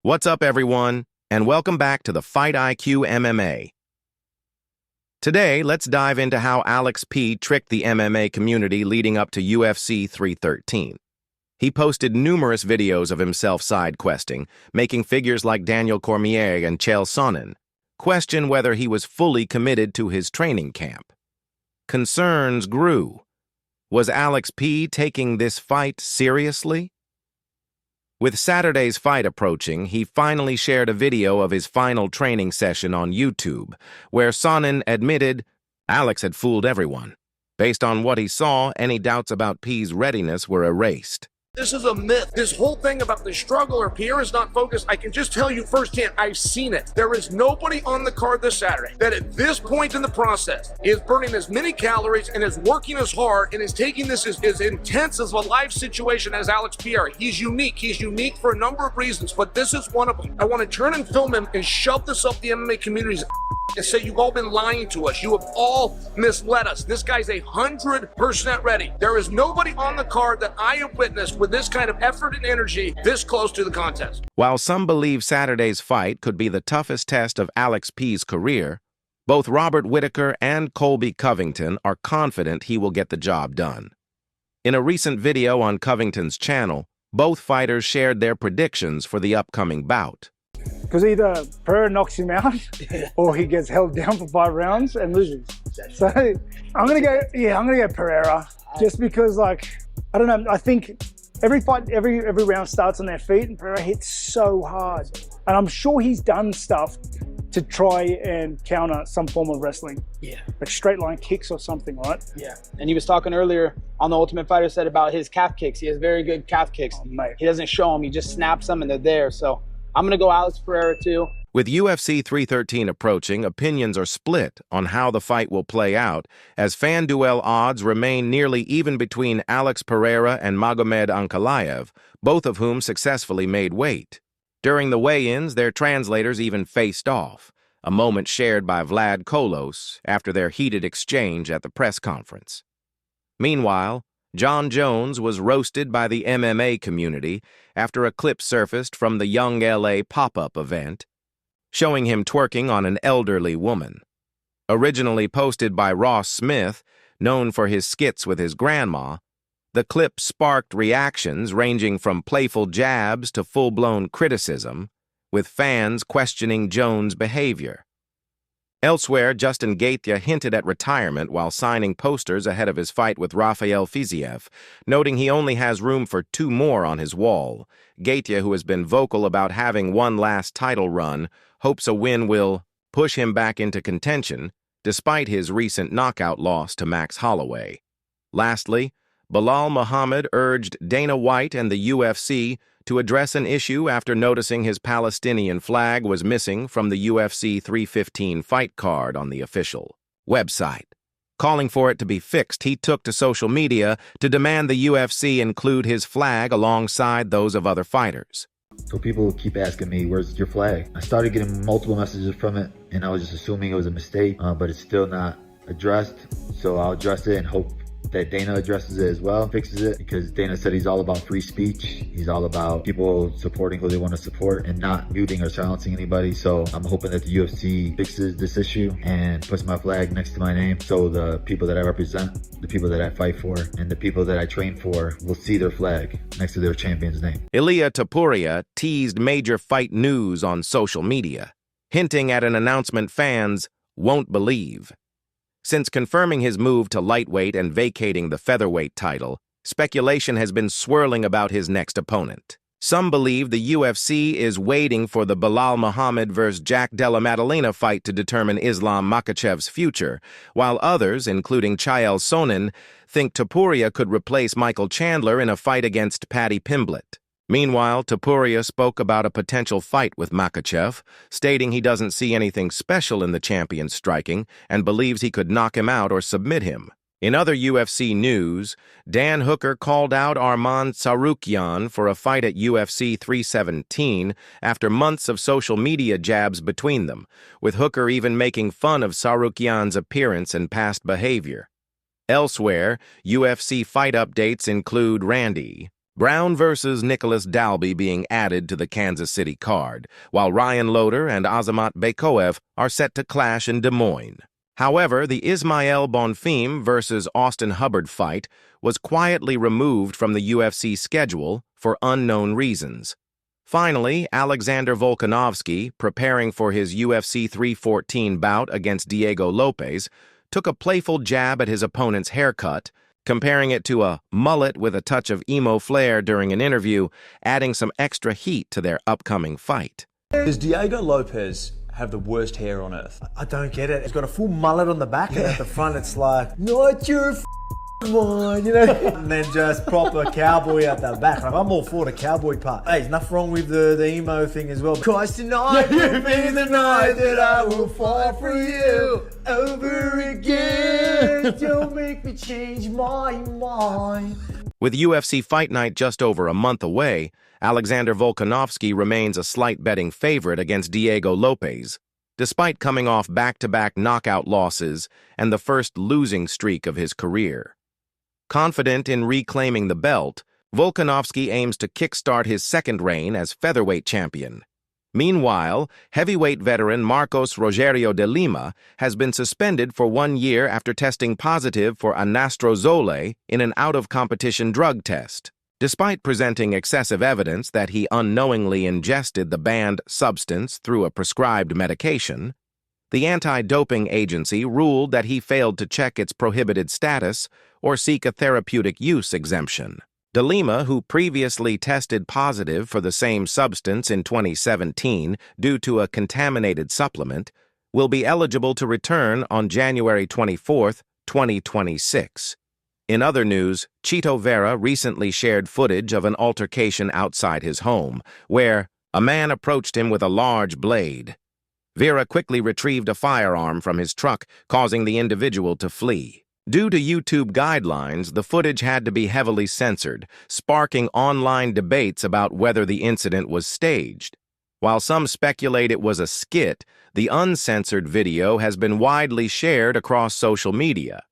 What's up, everyone, and welcome back to the Fight IQ MMA. Today, let's dive into how Alex P tricked the MMA community leading up to UFC 313. He posted numerous videos of himself side-questing, making figures like Daniel Cormier and Chael Sonnen question whether he was fully committed to his training camp. Concerns grew. Was Alex P taking this fight seriously? With Saturday's fight approaching, he finally shared a video of his final training session on YouTube, where Sonnen admitted Alex had fooled everyone. Based on what he saw, any doubts about P's readiness were erased. This is a myth. This whole thing about the struggle or Pierre is not focused. I can just tell you firsthand, I've seen it. There is nobody on the card this Saturday that at this point in the process is burning as many calories and is working as hard and is taking this as intense as a live situation as Alex Pierre. He's unique. He's unique for a number of reasons, but this is one of them. I want to turn and film him and shove this up the MMA community's and say you've all been lying to us. You have all misled us. This guy's 100% ready. There is nobody on the card that I have witnessed with this kind of effort and energy this close to the contest. While some believe Saturday's fight could be the toughest test of Alex P's career, both Robert Whittaker and Colby Covington are confident he will get the job done. In a recent video on Covington's channel, both fighters shared their predictions for the upcoming bout. Because either Pereira knocks him out or he gets held down for 5 rounds and loses. So I'm gonna go Pereira. Just because, like, I don't know, I think every fight, every round starts on their feet and Pereira hits so hard. And I'm sure he's done stuff to try and counter some form of wrestling. Yeah. Like straight line kicks or something, right? Yeah. And he was talking earlier on the Ultimate Fighter said about his calf kicks. He has very good calf kicks. Oh, mate. He doesn't show them, he just snaps them and they're there. So I'm going to go Alex Pereira too. With UFC 313 approaching, opinions are split on how the fight will play out, as fan duel odds remain nearly even between Alex Pereira and Magomed Ankalaev, both of whom successfully made weight. During the weigh-ins, their translators even faced off, a moment shared by Vlad Kolos after their heated exchange at the press conference. Meanwhile, Jon Jones was roasted by the MMA community after a clip surfaced from the Young LA pop-up event, showing him twerking on an elderly woman. Originally posted by Ross Smith, known for his skits with his grandma, the clip sparked reactions ranging from playful jabs to full-blown criticism, with fans questioning Jones' behavior. Elsewhere, Justin Gaethje hinted at retirement while signing posters ahead of his fight with Rafael Fiziev, noting he only has room for 2 more on his wall. Gaethje, who has been vocal about having one last title run, hopes a win will push him back into contention, despite his recent knockout loss to Max Holloway. Lastly, Belal Muhammad urged Dana White and the UFC to address an issue after noticing his Palestinian flag was missing from the UFC 315 fight card on the official website. Calling for it to be fixed, he took to social media to demand the UFC include his flag alongside those of other fighters. So people keep asking me, where's your flag? I started getting multiple messages from it, and I was just assuming it was a mistake, but it's still not addressed. So I'll address it and hope that Dana addresses it as well, fixes it, because Dana said he's all about free speech. He's all about people supporting who they want to support and not muting or silencing anybody. So I'm hoping that the UFC fixes this issue and puts my flag next to my name, so the people that I represent, the people that I fight for, and the people that I train for will see their flag next to their champion's name. Ilia Topuria teased major fight news on social media, hinting at an announcement fans won't believe. Since confirming his move to lightweight and vacating the featherweight title, speculation has been swirling about his next opponent. Some believe the UFC is waiting for the Belal Muhammad vs. Jack Della Maddalena fight to determine Islam Makhachev's future, while others, including Chael Sonnen, think Topuria could replace Michael Chandler in a fight against Paddy Pimblett. Meanwhile, Topuria spoke about a potential fight with Makhachev, stating he doesn't see anything special in the champion's striking and believes he could knock him out or submit him. In other UFC news, Dan Hooker called out Arman Tsarukyan for a fight at UFC 317 after months of social media jabs between them, with Hooker even making fun of Tsarukyan's appearance and past behavior. Elsewhere, UFC fight updates include Randy Brown versus Nicholas Dalby being added to the Kansas City card, while Ryan Loder and Azamat Bekoev are set to clash in Des Moines. However, the Ismael Bonfim versus Austin Hubbard fight was quietly removed from the UFC schedule for unknown reasons. Finally, Alexander Volkanovski, preparing for his UFC 314 bout against Diego Lopes, took a playful jab at his opponent's haircut, comparing it to a mullet with a touch of emo flair during an interview, adding some extra heat to their upcoming fight. Does Diego Lopes have the worst hair on earth? I don't get it. He's got a full mullet on the back, and at the front it's like, not your one, you know? And then just proper cowboy at the back. Like, I'm all for the cowboy part. Hey, there's nothing wrong with the emo thing as well. Because tonight will be the night that I will fall for you over again. Don't make me change my mind. With UFC Fight Night just over a month away, Alexander Volkanovski remains a slight betting favorite against Diego Lopes, despite coming off back-to-back knockout losses and the first losing streak of his career. Confident in reclaiming the belt, Volkanovski aims to kickstart his second reign as featherweight champion. Meanwhile, heavyweight veteran Marcos Rogerio de Lima has been suspended for 1 year after testing positive for anastrozole in an out-of-competition drug test. Despite presenting excessive evidence that he unknowingly ingested the banned substance through a prescribed medication, the anti-doping agency ruled that he failed to check its prohibited status or seek a therapeutic use exemption. De Lima, who previously tested positive for the same substance in 2017 due to a contaminated supplement, will be eligible to return on January 24, 2026. In other news, Chito Vera recently shared footage of an altercation outside his home, where a man approached him with a large blade. Vera quickly retrieved a firearm from his truck, causing the individual to flee. Due to YouTube guidelines, the footage had to be heavily censored, sparking online debates about whether the incident was staged. While some speculate it was a skit, the uncensored video has been widely shared across social media.